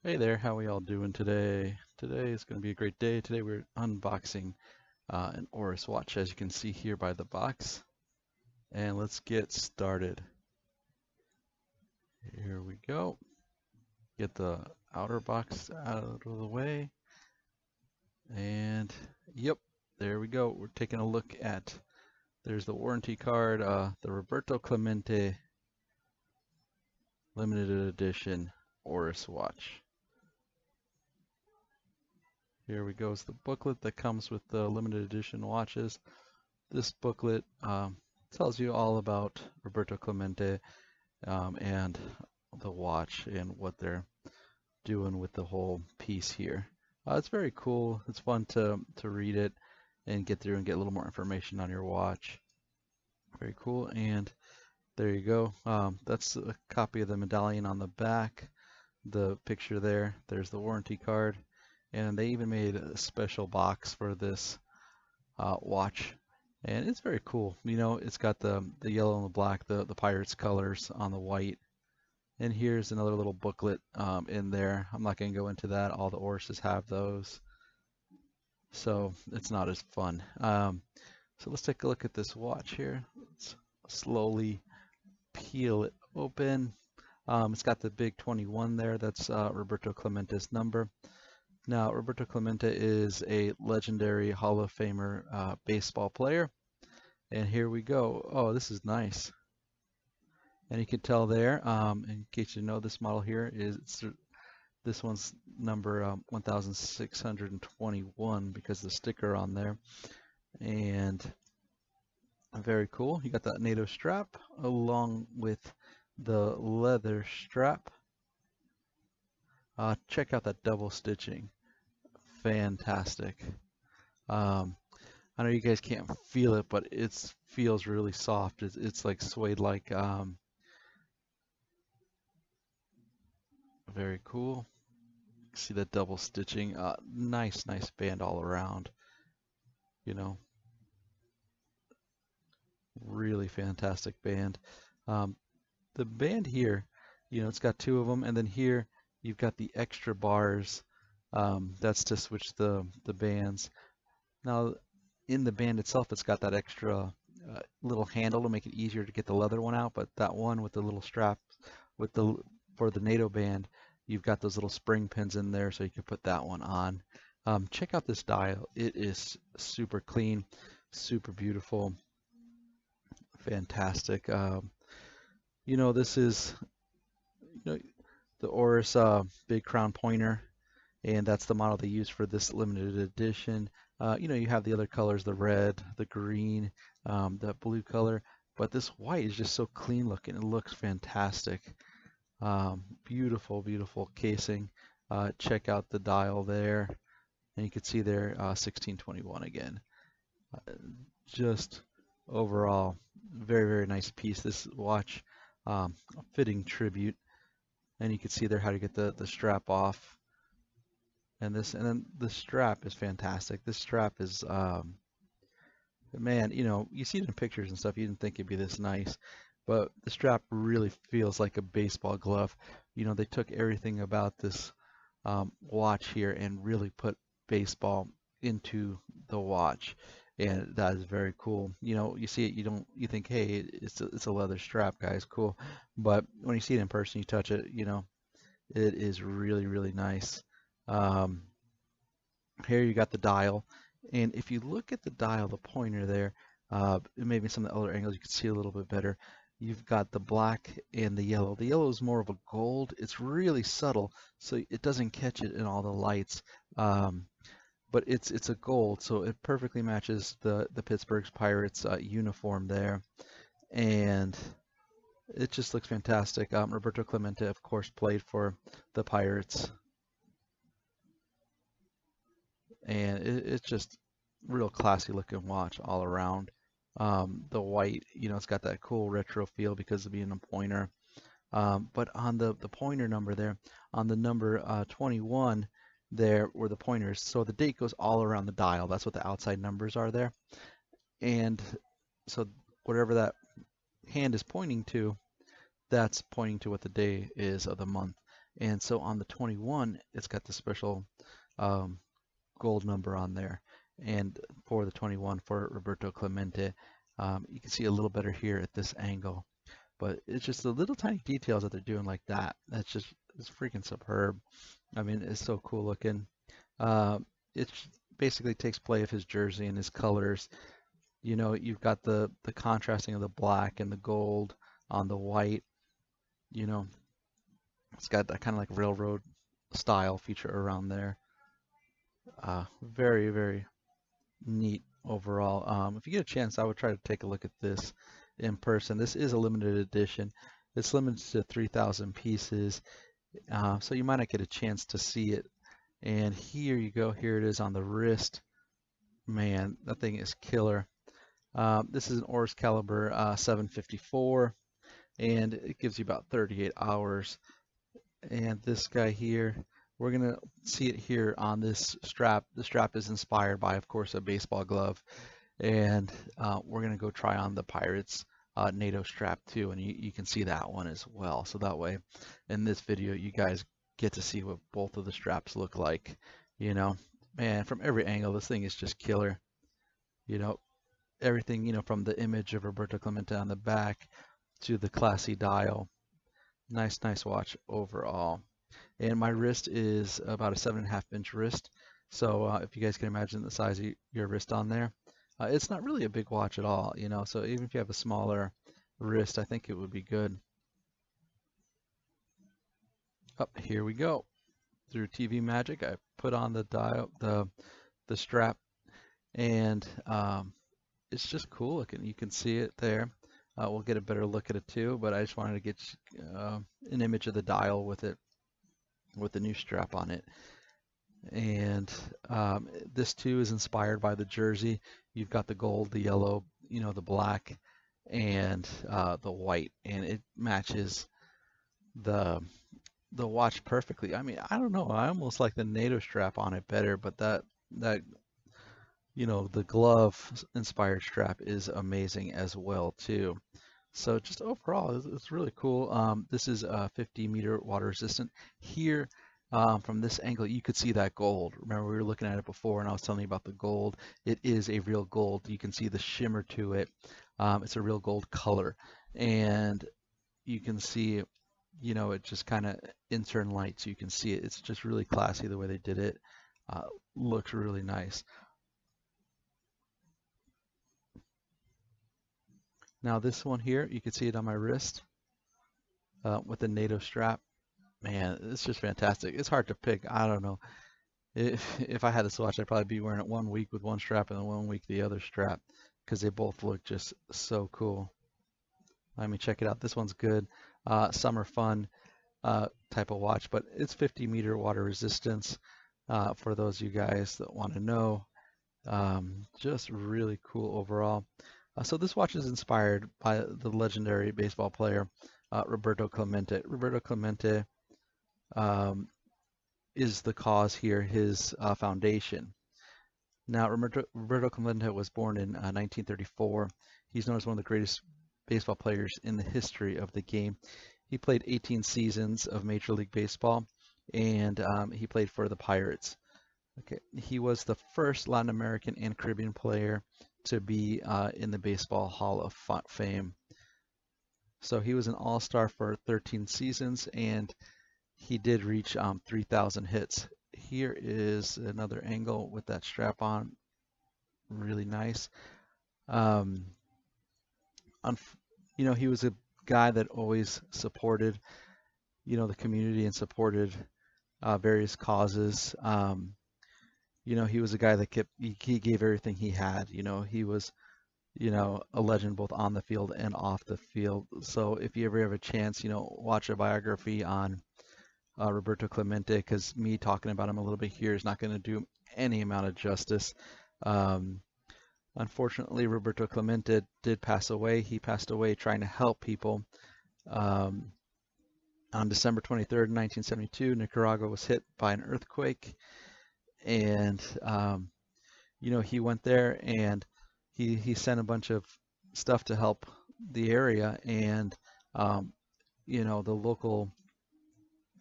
Hey there, how are y'all doing today? Today is going to be a great day. Today we're unboxing an Oris watch, as you can see here by the box. And let's get started. Here we go. Get the outer box out of the way. And yep, there we go. We're taking a look at, there's the warranty card, the Roberto Clemente limited edition Oris watch. Here we go. It's the booklet that comes with the limited edition watches. This booklet tells you all about Roberto Clemente and the watch and what they're doing with the whole piece here. It's very cool. It's fun to read it and get through and get a little more information on your watch. Very cool. And there you go. That's a copy of the medallion on the back. The picture there. There's the warranty card. And they even made a special box for this watch. And it's very cool. You know, it's got the yellow and the black, the Pirates colors on the white. And here's another little booklet in there. I'm not going to go into that. All the Orises have those. So it's not as fun. So let's take a look at this watch here. Let's slowly peel it open. It's got the big 21 there. That's Roberto Clemente's number. Now, Roberto Clemente is a legendary Hall of Famer baseball player. And here we go. Oh, this is nice. And you can tell there, in case you know, this model here is, this one's number 1621 because the sticker on there. And very cool. You got that NATO strap along with the leather strap. Check out that double stitching. Fantastic. I know you guys can't feel it, but it feels really soft. It's like suede-like. Very cool. See that double stitching. Nice band all around. You know, really fantastic band. The band here, you know, it's got two of them, and then here you've got the extra bars. That's to switch the bands. Now, in the band itself, it's got that extra little handle to make it easier to get the leather one out, but that one with the little strap with the for the NATO band, you've got those little spring pins in there so you can put that one on. Check out this dial. It is super clean, super beautiful, fantastic. You know, this is the Oris Big Crown Pointer, and that's the model they use for this limited edition. You know, you have the other colors, the red, the green, the blue color, but this white is just so clean looking. It looks fantastic. Beautiful casing. Check out the dial there, and you can see there 1621 again. Just overall, very nice piece. This watch, a fitting tribute, and you can see there how to get the strap off. And then the strap is fantastic. This strap is man, you know, you see it in pictures and stuff, you didn't think it'd be this nice, but the strap really feels like a baseball glove. You know, they took everything about this watch here and really put baseball into the watch, and that is very cool. You know, you see it, you think, hey, it's a leather strap, guys, cool. But when you see it in person, you touch it, you know, it is really nice. Um, Here you got the dial, and if you look at the dial, the pointer there, maybe some of the other angles you can see a little bit better. You've got the black and the yellow. The yellow is more of a gold. It's really subtle, so it doesn't catch it in all the lights. But it's a gold, so it perfectly matches the Pittsburgh Pirates uniform there, and it just looks fantastic. Roberto Clemente, of course, played for the Pirates. And it's just real classy looking watch all around. The white, you know, it's got that cool retro feel because of being a pointer. But on the pointer number there, on the number 21, there were the pointers. So the date goes all around the dial. That's what the outside numbers are there. And so whatever that hand is pointing to, that's pointing to what the day is of the month. And so on the 21, it's got the special um, gold number on there. And for the 21 for Roberto Clemente, you can see a little better here at this angle. But it's just the little tiny details that they're doing like that. It's freaking superb. I mean, it's so cool looking. Uh, it basically takes play of his jersey and his colors. You know, you've got the contrasting of the black and the gold on the white. You know, it's got that kind of like railroad style feature around there. Very, very neat overall. If you get a chance, I would try to take a look at this in person. This is a limited edition. It's limited to 3,000 pieces, so you might not get a chance to see it. And here you go. Here it is on the wrist. Man, that thing is killer. This is an Oris caliber 754, and it gives you about 38 hours. And this guy here, we're gonna see it here on this strap. The strap is inspired by, of course, a baseball glove, and we're gonna go try on the Pirates NATO strap too, and you can see that one as well. So that way, in this video, you guys get to see what both of the straps look like. You know, man, from every angle, this thing is just killer. You know, everything, you know, from the image of Roberto Clemente on the back to the classy dial. Nice, nice watch overall. And my wrist is about a 7.5 inch wrist. So if you guys can imagine the size of your wrist on there, it's not really a big watch at all, you know. So even if you have a smaller wrist, I think it would be good. Up here we go. Through TV magic, I put on the dial, the strap, and it's just cool looking. You can see it there. We'll get a better look at it too, but I just wanted to get an image of the dial with it, with the new strap on it. And this too is inspired by the jersey. You've got the gold, the yellow, you know, the black, and the white, and it matches the watch perfectly. I mean, I don't know. I almost like the NATO strap on it better, but that you know, the glove inspired strap is amazing as well too. So just overall, it's really cool. This is 50-meter water resistant. Here, from this angle, you could see that gold. Remember, we were looking at it before, and I was telling you about the gold. It is a real gold. You can see the shimmer to it. It's a real gold color, and you can see, you know, it just kind of insert light, so you can see it. It's just really classy the way they did it. Looks really nice. Now this one here, you can see it on my wrist with the NATO strap. Man, it's just fantastic. It's hard to pick. I don't know. If I had this watch, I'd probably be wearing it 1 week with one strap and then 1 week the other strap because they both look just so cool. I mean, check it out. This one's good. Summer fun type of watch, but it's 50-meter water resistance for those of you guys that want to know. Just really cool overall. So this watch is inspired by the legendary baseball player Roberto Clemente. Roberto Clemente is the cause here, his foundation. Now, Roberto Clemente was born in 1934. He's known as one of the greatest baseball players in the history of the game. He played 18 seasons of Major League Baseball, and he played for the Pirates. Okay, he was the first Latin American and Caribbean player to be in the Baseball Hall of Fame. So he was an all-star for 13 seasons, and he did reach 3,000 hits. Here is another angle with that strap on. Really nice. You know, he was a guy that always supported, you know, the community and supported various causes. You know, he was a guy that he gave everything he had. You know, he was, you know, a legend both on the field and off the field. So if you ever have a chance, you know, watch a biography on Roberto Clemente, because me talking about him a little bit here is not going to do any amount of justice. Unfortunately, Roberto Clemente did pass away. He passed away trying to help people. On December 23rd, 1972, Nicaragua was hit by an earthquake. And, you know, he went there and he sent a bunch of stuff to help the area. And, you know, the local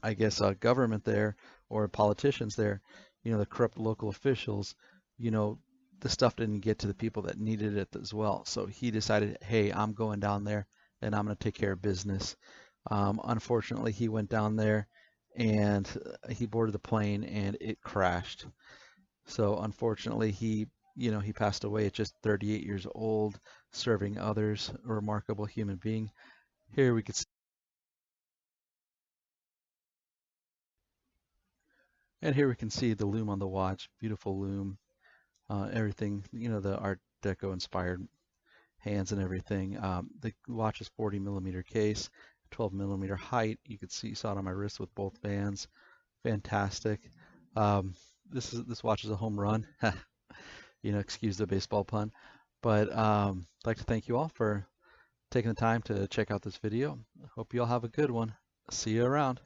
I guess, government there or politicians there, the corrupt local officials, you know, the stuff didn't get to the people that needed it as well. So he decided, hey, I'm going down there and I'm going to take care of business. Unfortunately, he went down there and he boarded the plane and it crashed. So unfortunately, he passed away at just 38 years old, serving others, a remarkable human being. Here we could see, and here we can see the loom on the watch, beautiful loom, everything, the Art Deco inspired hands and everything. The watch is 40 millimeter case, 12 millimeter height. You saw it on my wrist with both bands. Fantastic. Um, this watch is a home run. Excuse the baseball pun. But I'd like to thank you all for taking the time to check out this video. Hope you all have a good one. See you around.